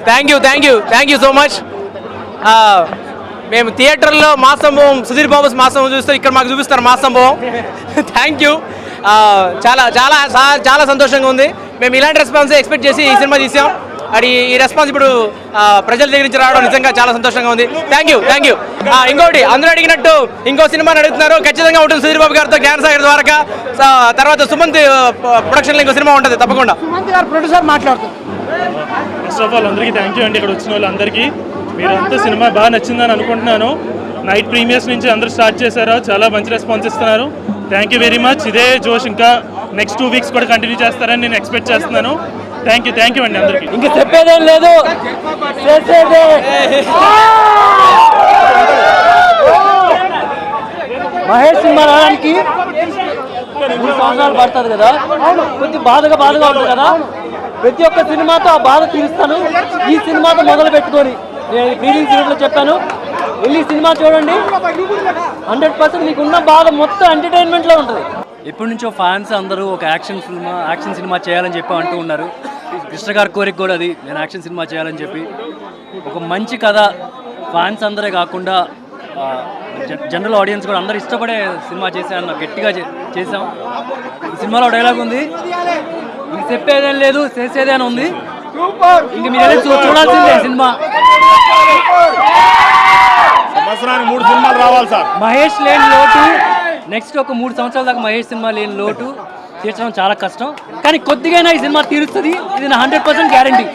Thank you so much. మేము థియేటర్లో మా సంభవం సుధీర్ బాబు మా సంభవం చూస్తే ఇక్కడ మాకు చూపిస్తారు మా సంభవం. Thank you. చాలా చాలా చాలా సంతోషంగా ఉంది. మేము ఇలాంటి రెస్పాన్స్ ఎక్స్పెక్ట్ చేసి ఈ సినిమా తీసాం. అది ఈ రెస్పాన్స్ ఇప్పుడు ప్రజల దగ్గర నుంచి రావడం నిజంగా చాలా సంతోషంగా ఉంది. Thank you. ఇంకోటి అందరూ అడిగినట్టు ఇంకో సినిమాని అడుగుతున్నారు. ఖచ్చితంగా ఉంటుంది సుధీర్ బాబు గారితో జ్ఞానసాగర్ ద్వారకా. తర్వాత సుమంత్ ప్రొడక్షన్లో ఇంకో సినిమా ఉంటుంది తప్పకుండా. సుమంత్ గారు ప్రొడ్యూసర్ మాట్లాడుతారు. ఫస్ట్ ఆఫ్ ఆల్ అందరికీ థ్యాంక్ యూ అండి. ఇక్కడ వచ్చిన వాళ్ళందరికీ మీరంతా సినిమా బాగా నచ్చిందని అనుకుంటున్నాను. నైట్ ప్రీమియర్స్ నుంచి అందరూ స్టార్ట్ చేశారు, చాలా మంచి రెస్పాన్స్ ఇస్తున్నారు. Thank you very much. ఇదే జోష్ ఇంకా నెక్స్ట్ 2 వీక్స్ కూడా కంటిన్యూ చేస్తారని నేను ఎక్స్పెక్ట్ చేస్తున్నాను. థ్యాంక్ యూ అండి అందరికీ. ఇంకా చెప్పేదేం లేదు, చేసేదే. మహేష్ సినిమా రావడానికి 3 సంవత్సరాలు పడుతుంది కదా, కొంచెం బాధగా ఉంటుంది కదా. ప్రతి ఒక్క సినిమాతో ఆ బాధ తీరుస్తాను. ఈ సినిమాతో మొదలు పెట్టుకొని నేను ప్రీవియస్ వీడియోలో చెప్పాను, వెళ్ళి సినిమా చూడండి. 100% మీకు ఉన్న బాధ మొత్తం ఎంటర్టైన్మెంట్లో ఉంటుంది. ఎప్పటి నుంచో ఫ్యాన్స్ అందరూ ఒక యాక్షన్ సినిమా చేయాలని చెప్పి అంటూ ఉన్నారు. కృష్ణ గారి కోరిక కూడా అది, నేను యాక్షన్ సినిమా చేయాలని చెప్పి. ఒక మంచి కథ, ఫ్యాన్స్ అందరే కాకుండా జనరల్ ఆడియన్స్ కూడా అందరూ ఇష్టపడే సినిమా చేశాను, గట్టిగా చేసాం. ఈ సినిమాలో డైలాగ్ ఉంది, ఇంక చెప్పేదేం లేదు చేసేదే అని ఉంది. ఇంక మీరు చూడాల్సిందే సినిమా. సంవత్సరానికి 3 సినిమాలు రావాలి సార్. మహేష్ లేని లోటు నెక్స్ట్ ఒక 3 సంవత్సరాల దాకా మహేష్ సినిమా లేని లోటు తీర్చడం చాలా కష్టం. కానీ కొద్దిగా ఈ సినిమా తీరుస్తుంది, ఇది నా 100% గ్యారంటీ.